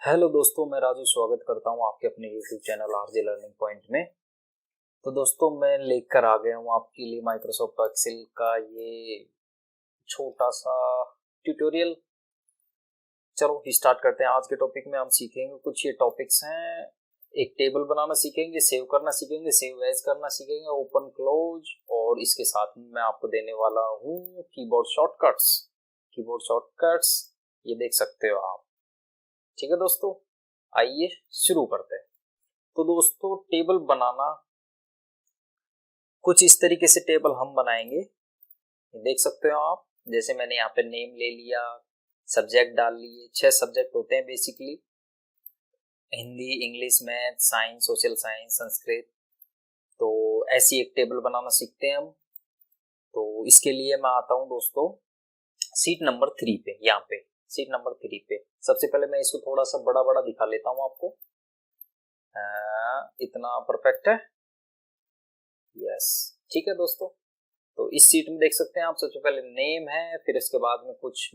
Hello दोस्तों, मैं राजू स्वागत करता हूं आपके अपने YouTube channel RJ learning point में। तो दोस्तों, मैं लेकर आ गया हूं आपके लिए माइक्रोसॉफ्ट एक्सेल का ये छोटा सा ट्यूटोरियल। चलो स्टार्ट करते हैं। आज के टॉपिक में हम सीखेंगे कुछ ये टॉपिक्स हैं। एक टेबल बनाना सीखेंगे, सेव करना सीखेंगे, सेव एज करना सीखेंगे, ओपन क्लोज, और इसके साथ में मैं आपको देने वाला हूँ कीबोर्ड शॉर्टकट्स। कीबोर्ड शॉर्टकट्स ये देख सकते हो आप। ठीक है दोस्तों, आइए शुरू करते हैं। तो दोस्तों, टेबल बनाना कुछ इस तरीके से टेबल हम बनाएंगे, देख सकते हो आप। जैसे मैंने यहाँ पे नेम ले लिया, सब्जेक्ट डाल लिए। 6 सब्जेक्ट होते हैं basically, Hindi, English, math, science, social science, Sanskrit. तो ऐसी एक टेबल बनाना सीखते हैं हम। तो इसके लिए मैं आता हूँ दोस्तों सीट नंबर 3 पे। यहाँ पे सीट नंबर 3 पे सबसे पहले मैं इसको थोड़ा सा बड़ा बड़ा दिखा लेता हूँ आपको। इतना परफेक्ट है। यस, ठीक है दोस्तों। तो इस सीट में देख सकते हैं आप, सबसे पहले नेम है, फिर इसके बाद में कुछ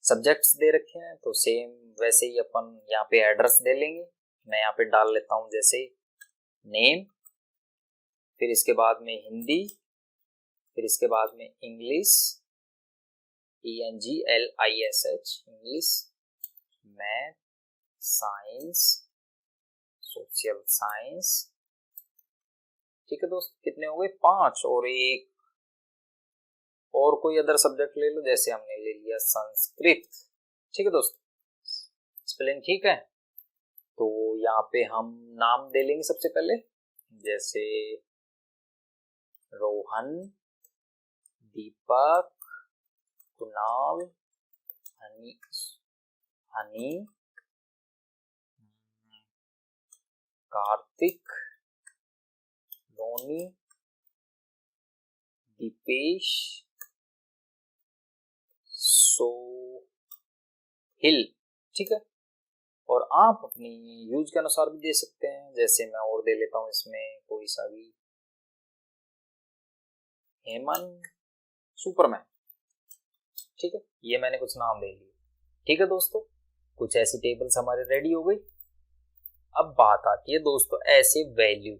सब्जेक्ट्स दे रखे हैं। तो सेम वैसे ही अपन यहाँ पे एड्रेस दे लेंगे। मैं यहाँ पे डाल लेता हूँ जैसे नेम, फिर इसके बाद में हिंदी, फिर इसके बाद में English, ENGLISH English, math, science, social science. ठीक है दोस्त, कितने हो गए? 5। और एक और कोई अदर सब्जेक्ट ले लो, जैसे हमने ले लिया संस्कृत। ठीक है दोस्त, स्पेलिंग ठीक है। तो यहाँ पे हम नाम दे लेंगे सबसे पहले, जैसे रोहन, दीपक, कुणाल, हनी, कार्तिक, रोनी, दीपेश, सोहिल। ठीक है। और आप अपनी यूज के अनुसार भी दे सकते हैं। जैसे मैं और दे लेता हूं इसमें कोई सा भी, हेमंत, सुपरमैन। ठीक है, ये मैंने कुछ नाम दे लिए। ठीक है दोस्तों, कुछ ऐसी टेबल्स हमारे रेडी हो गई। अब बात आती है दोस्तों ऐसे वैल्यू।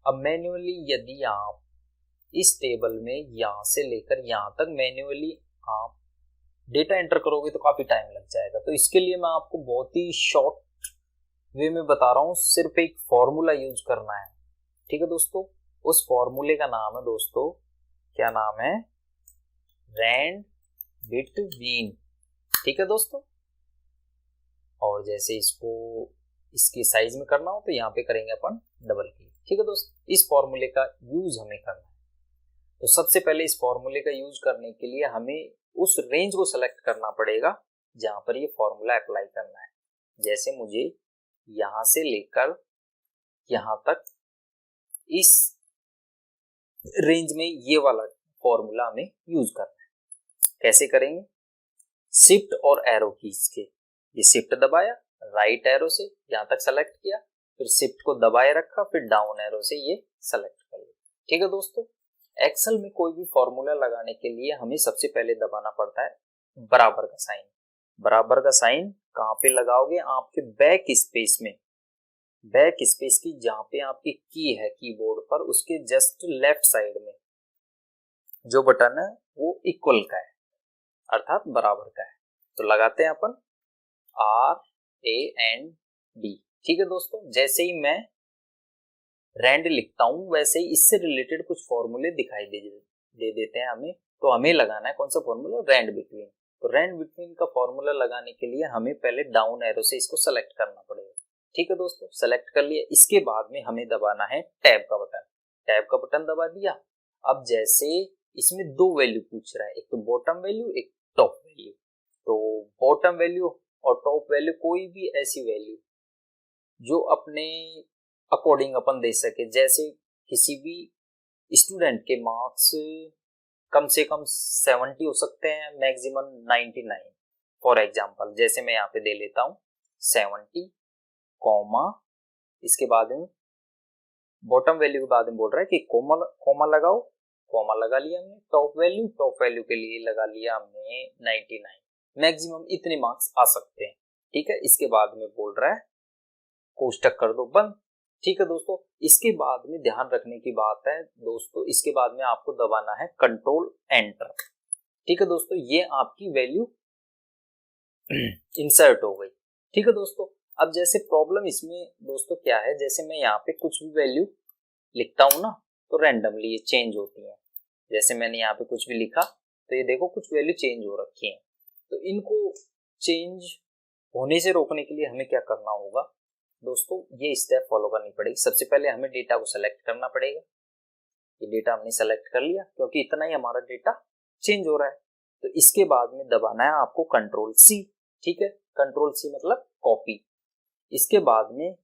अब मैन्युअली यदि आप इस टेबल में यहां से लेकर यहां तक मैन्युअली आप डेटा एंटर करोगे तो काफी टाइम लग जाएगा। तो इसके लिए मैं आपको बहुत ही शॉर्ट वे में बता रहा हूं, सिर्फ एक फॉर्मूला यूज करना है। ठीक है दोस्तों, उस फॉर्मूले का नाम है दोस्तों, क्या नाम है? Rand between. ठीक है दोस्तों। और जैसे इसको इसके साइज में करना हो तो यहाँ पे करेंगे अपन डबल क्लिक। ठीक है दोस्तों, इस फॉर्मूले का यूज हमें करना है। तो सबसे पहले इस फॉर्मूले का यूज करने के लिए हमें उस रेंज को सेलेक्ट करना पड़ेगा जहां पर ये फॉर्मूला अप्लाई करना है। जैसे मुझे यहां से लेकर यहां तक इस रेंज में ये वाला फॉर्मूला हमें यूज करना है। कैसे करेंगे? शिफ्ट और एरो कीज के, ये शिफ्ट दबाया, राइट एरो से यहां तक सेलेक्ट किया, फिर शिफ्ट को दबाए रखा, फिर डाउन एरो से ये सेलेक्ट कर लिया। ठीक है दोस्तों, एक्सेल में कोई भी फॉर्मूला लगाने के लिए हमें सबसे पहले दबाना पड़ता है बराबर का साइन। बराबर का साइन कहां पे लगाओगे? आपके बैक स्पेस में। बैक स्पेस की जहां पे आपकी की है कीबोर्ड पर, उसके जस्ट लेफ्ट साइड में जो बटन है वो इक्वल का है, अर्थात बराबर का है। तो लगाते हैं अपन RAND। ठीक है दोस्तों, जैसे ही मैं रैंड लिखता हूं वैसे ही इससे रिलेटेड कुछ फॉर्मूले दिखाई दे देते हैं हमें। तो हमें लगाना है कौन सा फॉर्मूला? Rand between. तो रैंड बिटवीन का फॉर्मूला लगाने के लिए हमें पहले डाउन एरो से इसको सेलेक्ट करना पड़ेगा। ठीक है दोस्तों, सेलेक्ट कर लिया। इसके बाद में हमें दबाना है टैब का बटन। टैब का बटन दबा दिया। अब जैसे इसमें 2 वैल्यू पूछ रहा है, एक तो बॉटम वैल्यू, एक टॉप वैल्यू। तो बॉटम वैल्यू और टॉप वैल्यू, कोई भी ऐसी वैल्यू जो अपने अकॉर्डिंग अपन दे सके। जैसे किसी भी स्टूडेंट के मार्क्स कम से कम 70 हो सकते हैं, मैक्सिमम 99। फॉर एग्जांपल जैसे मैं यहाँ पे दे लेता हूँ 70, कॉमा, इसके बाद में बॉटम वैल्यू के बाद में बोल रहा है कि कॉमा लगाओ, कॉमा लगा लिया हमने। टॉप वैल्यू के लिए लगा लिया हमने 99। मैक्सिमम इतने मार्क्स आ सकते हैं। ठीक है। इसके बाद में बोल रहा है कोष्टक कर दो बंद, ठीक है दोस्तों। इसके बाद में ध्यान रखने की बात है दोस्तों, इसके बाद में आपको दबाना है कंट्रोल एंटर, ठीक है दोस्तों। ये आपकी वैल्यू इंसर्ट हो गई, ठीक है दोस्तों। अब जैसे प्रॉब्लम इसमें दोस्तों क्या है, जैसे मैं यहाँ पे कुछ भी वैल्यू लिखता हूं ना तो रैंडमली ये चेंज होती है। जैसे मैंने यहाँ पे कुछ भी लिखा तो ये देखो कुछ वैल्यू चेंज हो रखी है। तो इनको चेंज होने से रोकने के लिए हमें क्या करना होगा दोस्तों, ये स्टेप फॉलो करनी पड़ेगी। सबसे पहले हमें डेटा को सेलेक्ट करना पड़ेगा। ये डेटा हमने सेलेक्ट कर लिया क्योंकि इतना ही हमारा डेटा चेंज हो रहा है। तो इसके बाद में दबाना है आपको कंट्रोल सी, ठीक है। कंट्रोल सी मतलब कॉपी। इसके बाद में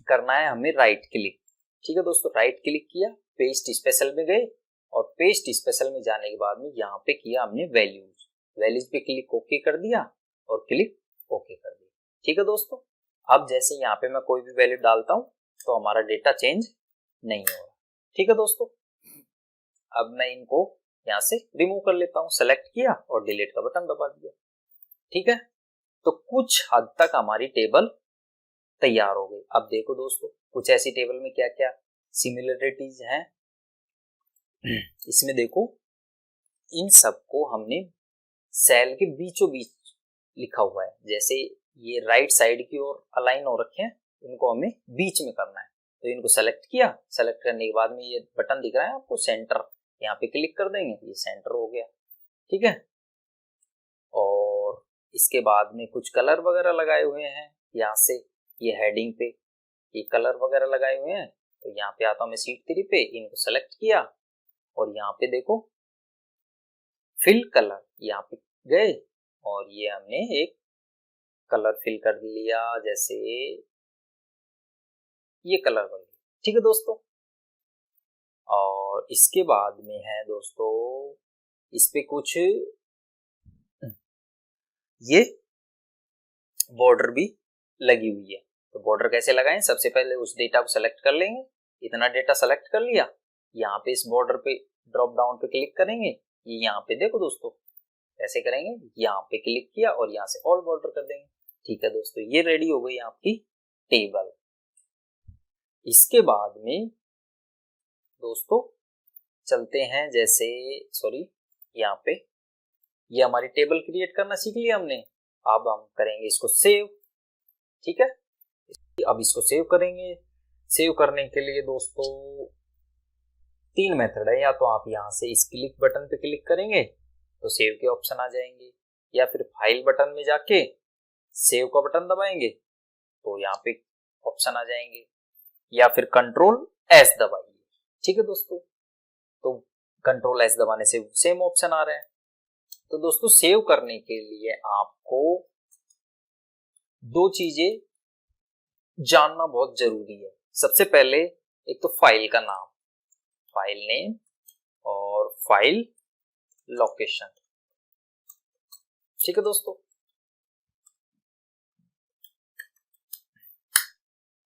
करना है हमें राइट क्लिक, ठीक है दोस्तों। राइट क्लिक किया, पेस्ट स्पेशल में गए और पेस्ट स्पेशल में जाने के बाद में यहाँ पे किया हमने वैल्यूज पे क्लिक ओके कर दिया और क्लिक ओके कर दिया, ठीक है दोस्तों। अब जैसे यहाँ पे मैं कोई भी वैल्यू डालता हूँ तो हमारा डेटा चेंज नहीं हो रहा, ठीक है दोस्तों। अब मैं इनको यहाँ से रिमूव कर लेता हूँ, सेलेक्ट किया और डिलीट का बटन दबा दिया, ठीक है। तो कुछ हद तक हमारी टेबल तैयार हो गई। अब देखो दोस्तों कुछ ऐसी टेबल में क्या क्या सिमिलरिटीज हैं, इसमें देखो इन सबको हमने सेल के बीचों बीच लिखा हुआ है। जैसे ये राइट साइड की ओर अलाइन हो रखे हैं, इनको हमें बीच में करना है। तो इनको सेलेक्ट किया, सेलेक्ट करने के बाद में ये बटन दिख रहा है आपको सेंटर, यहाँ पे क्लिक कर देंगे, ये सेंटर हो गया, ठीक है। और इसके बाद में कुछ कलर वगैरह लगाए हुए हैं, यहाँ से ये हेडिंग पे ये कलर वगैरह लगाए हुए हैं। तो यहाँ पे आता हूँ मैं शीट 3 पे, इनको सेलेक्ट किया और यहाँ पे देखो फिल कलर, यहाँ पे गए और ये हमने एक कलर फिल कर लिया, जैसे ये कलर बन गया, ठीक है दोस्तों। और इसके बाद में है दोस्तों इस पे कुछ ये बॉर्डर भी लगी हुई है। तो बॉर्डर कैसे लगाएं, सबसे पहले उस डेटा को सेलेक्ट कर लेंगे, इतना डेटा सेलेक्ट कर लिया, यहाँ पे इस बॉर्डर पे ड्रॉप डाउन पे क्लिक करेंगे, ये यहाँ पे देखो दोस्तों ऐसे करेंगे, यहाँ पे क्लिक किया और यहाँ से ऑल बॉर्डर कर देंगे, ठीक है दोस्तों। ये रेडी हो गई आपकी टेबल। इसके बाद में दोस्तों चलते हैं, जैसे यहाँ पे ये हमारी टेबल क्रिएट करना सीख लिया हमने। अब हम करेंगे इसको सेव, ठीक है। अब इसको सेव करेंगे। सेव करने के लिए दोस्तों 3 मेथड है, या तो आप यहाँ से इस क्लिक बटन पे क्लिक करेंगे तो सेव के ऑप्शन आ जाएंगे, या फिर फाइल बटन में जाके सेव का बटन दबाएंगे तो यहाँ पे ऑप्शन आ जाएंगे, या फिर कंट्रोल एस दबाइए, ठीक है दोस्तों। तो कंट्रोल एस दबाने से सेम ऑप्शन आ रहे हैं। तो दोस्तों सेव करने के लिए आपको 2 चीजें जानना बहुत जरूरी है। सबसे पहले एक तो फाइल का नाम, फाइल नेम और फाइल लोकेशन, ठीक है दोस्तों।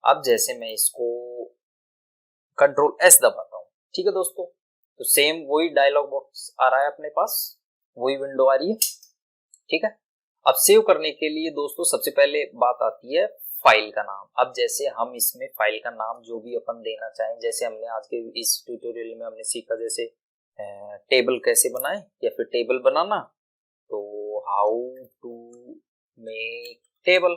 अब जैसे मैं इसको कंट्रोल एस दबाता हूं, ठीक है दोस्तों, तो सेम वही डायलॉग बॉक्स आ रहा है अपने पास, वही विंडो आ रही है, ठीक है। अब सेव करने के लिए दोस्तों सबसे पहले बात आती है फाइल का नाम। अब जैसे हम इसमें फाइल का नाम जो भी अपन देना चाहें, जैसे हमने आज के इस ट्यूटोरियल में हमने सीखा जैसे टेबल कैसे बनाएं या फिर टेबल बनाना, तो हाउ टू मेक टेबल,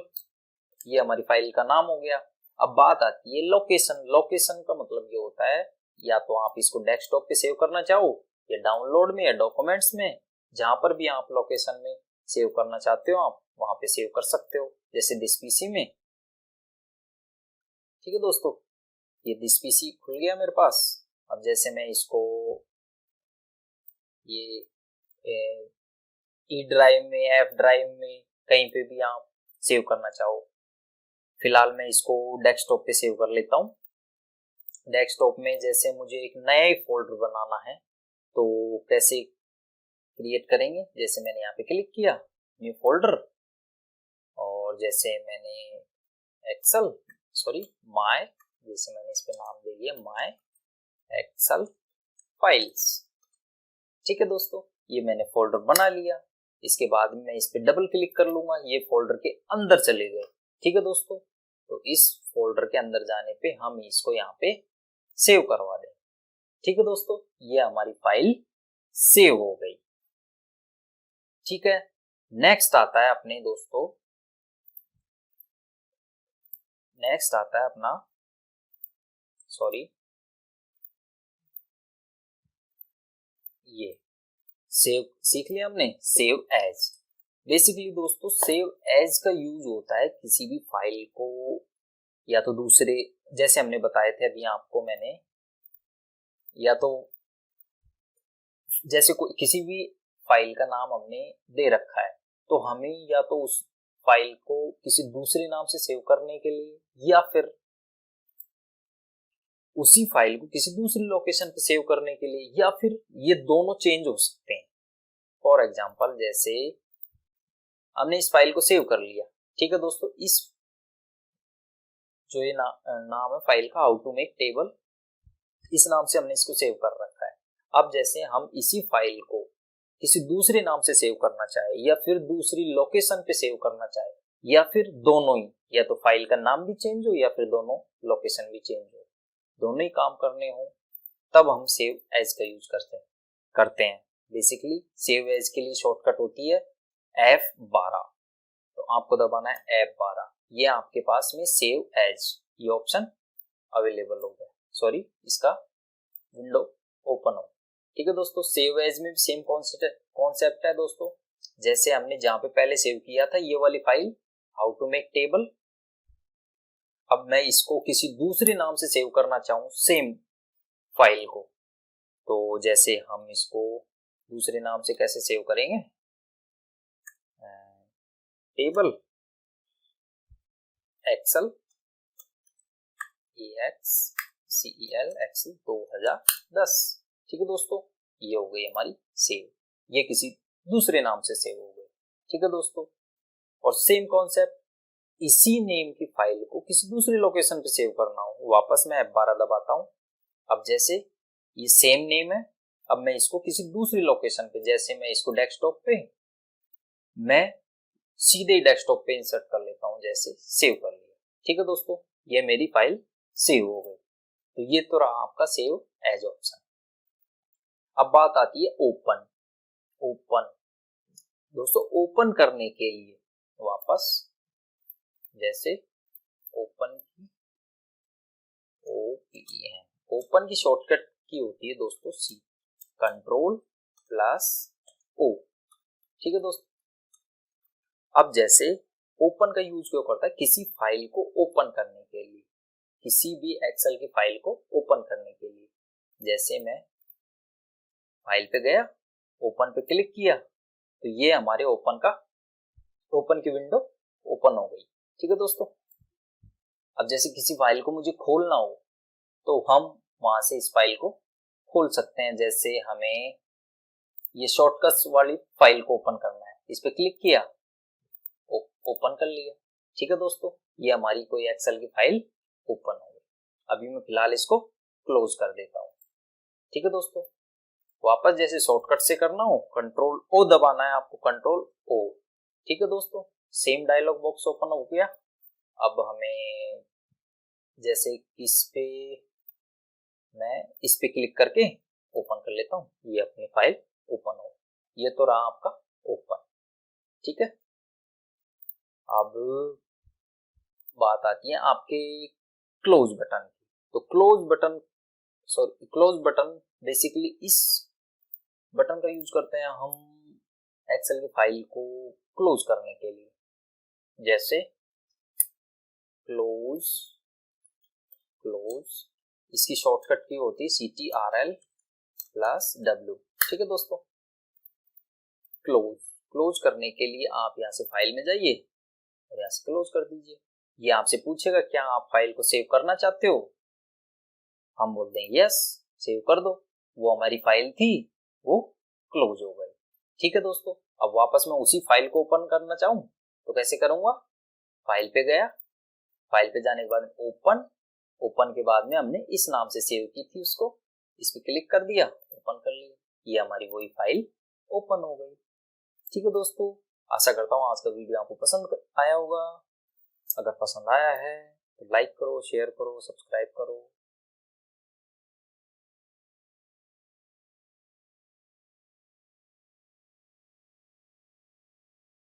ये हमारी फाइल का नाम हो गया। अब बात आती है लोकेशन। लोकेशन का मतलब ये होता है या तो आप इसको डेस्कटॉप पे सेव करना चाहो या डाउनलोड में या डॉक्यूमेंट्स में, जहां पर भी आप लोकेशन में सेव करना चाहते हो आप वहां पे सेव कर सकते हो, जैसे दिस पीसी में, ठीक है दोस्तों। ये दिस पीसी खुल गया मेरे पास। अब जैसे मैं इसको ये ई ड्राइव में, एफ ड्राइव में, कहीं पे भी आप सेव करना चाहो, फिलहाल मैं इसको डेस्कटॉप पे सेव कर लेता हूँ। डेस्कटॉप में जैसे मुझे एक नया ही फोल्डर बनाना है तो कैसे क्रिएट करेंगे, जैसे मैंने यहाँ पे क्लिक किया न्यू फोल्डर, और जैसे मैंने एक्सेल माय, जैसे मैंने इस पे नाम दे दिया माय एक्सेल फाइल्स, ठीक है दोस्तों। ये मैंने फोल्डर बना लिया। इसके बाद में मैं इस पे डबल क्लिक कर लूंगा, ये फोल्डर के अंदर चले गए। ठीक है दोस्तों, तो इस फोल्डर के अंदर जाने पे हम इसको यहाँ पे सेव करवा दें। ठीक है दोस्तों, ये हमारी फाइल सेव हो गई। ठीक है, नेक्स्ट आता है अपने दोस्तों, नेक्स्ट आता है अपना, सॉरी, ये सेव सीख लिया हमने, सेव एज। बेसिकली दोस्तों सेव एज का यूज होता है किसी भी फाइल को या तो दूसरे, जैसे हमने बताए थे अभी आपको मैंने, या तो जैसे कोई किसी भी फाइल का नाम हमने दे रखा है तो हमें या तो उस फाइल को किसी दूसरे नाम से सेव करने के लिए या फिर उसी फाइल को किसी दूसरी लोकेशन पे सेव करने के लिए, या फिर ये दोनों चेंज हो सकते हैं। फॉर एग्जांपल जैसे हमने इस फाइल को सेव कर लिया, ठीक है दोस्तों, इस जो ये नाम है फाइल का, हाउ टू मेक टेबल, इस नाम से हमने इसको सेव कर रखा है। अब जैसे हम इसी फाइल को किसी दूसरे नाम से सेव करना चाहे या फिर दूसरी लोकेशन पे सेव करना चाहे या फिर दोनों ही, या तो फाइल का नाम भी चेंज हो या फिर दोनों लोकेशन भी चेंज हो, दोनों ही काम करने हो, तब हम सेव एज का यूज करते हैं। बेसिकली सेव एज के लिए शॉर्टकट होती है F12, तो आपको दबाना है F12। ये आपके पास में सेव एज ये ऑप्शन अवेलेबल हो गया, सॉरी इसका विंडो ओपन हो। ठीक है दोस्तों, सेव एज में भी सेम कॉन्सेप्ट है दोस्तों। जैसे हमने जहां पे पहले सेव किया था ये वाली file how to make table, अब मैं इसको किसी दूसरे नाम से सेव करना चाहूँ सेम फाइल को, तो जैसे हम इसको दूसरे नाम से कैसे सेव करेंगे, टेबल एक्सेल EXCEL एक्सेल 2010। ठीक है दोस्तों, ये हो गई हमारी सेव, ये किसी दूसरे नाम से सेव हो गई। ठीक है दोस्तों, और सेम कॉन्सेप्ट, इसी नेम की फाइल को किसी दूसरी लोकेशन पे सेव करना हो, वापस मैं F12 दबाता हूँ। अब जैसे ये सेम नेम है, अब मैं इसको किसी दूसरी लोकेशन पे, जैसे मैं इसको डेस्कटॉप पे, मैं सीधे ही डेस्कटॉप पे इंसर्ट कर लेता हूँ, जैसे सेव कर लिया। ठीक है दोस्तों, ये मेरी फाइल सेव हो गई। तो ये तो रहा आपका सेव एज ऑप्शन। अब बात आती है ओपन। ओपन दोस्तों, ओपन करने के लिए वापस जैसे ओपन की OPEN, ओपन की शॉर्टकट की होती है दोस्तों C, कंट्रोल प्लस O। ठीक है दोस्तों, अब जैसे ओपन का यूज क्यों करता है, किसी फाइल को ओपन करने के लिए, किसी भी एक्सेल की फाइल को ओपन करने के लिए। जैसे मैं फाइल पे गया, ओपन पे क्लिक किया, तो ये हमारे ओपन की विंडो ओपन हो गई। ठीक है दोस्तों, अब जैसे किसी फाइल को मुझे खोलना हो तो हम वहां से इस फाइल को खोल सकते हैं। जैसे हमें ये शॉर्टकट्स वाली फाइल को ओपन करना है, इस पे क्लिक किया, ओपन कर लिया। ठीक है दोस्तों, ये हमारी कोई एक्सेल की फाइल ओपन हो गई। अभी मैं फिलहाल इसको क्लोज कर देता हूँ। ठीक है दोस्तों, वापस जैसे शॉर्टकट से करना हो कंट्रोल O दबाना है आपको, कंट्रोल O। ठीक है दोस्तों, सेम डायलॉग बॉक्स ओपन हो गया। अब हमें जैसे मैं इस पे क्लिक करके ओपन कर लेता हूँ, ये अपनी फाइल ओपन हो, ये तो रहा आपका ओपन। ठीक है, अब बात आती है आपके क्लोज बटन की। तो क्लोज बटन बेसिकली इस बटन का यूज करते हैं हम एक्सेल की फाइल को क्लोज करने के लिए। जैसे क्लोज इसकी शॉर्टकट की होती है CTRL+W। ठीक है दोस्तों, क्लोज करने के लिए आप यहाँ से फाइल में जाइए और यहाँ से क्लोज कर दीजिए। ये आपसे पूछेगा क्या आप फाइल को सेव करना चाहते हो, हम बोल देंगे यस, सेव कर दो। वो हमारी फाइल थी, वो क्लोज हो गई। ठीक है दोस्तों, अब वापस मैं उसी फाइल को ओपन करना चाहूँ तो कैसे करूंगा, फाइल पे गया, फाइल पे जाने के बाद ओपन के बाद में हमने इस नाम से सेव की थी उसको, इस पे क्लिक कर दिया, ओपन कर लिया, ये हमारी वही फाइल ओपन हो गई। ठीक है दोस्तों, आशा करता हूँ आज का वीडियो आपको पसंद आया होगा। अगर पसंद आया है तो लाइक करो, शेयर करो, सब्सक्राइब करो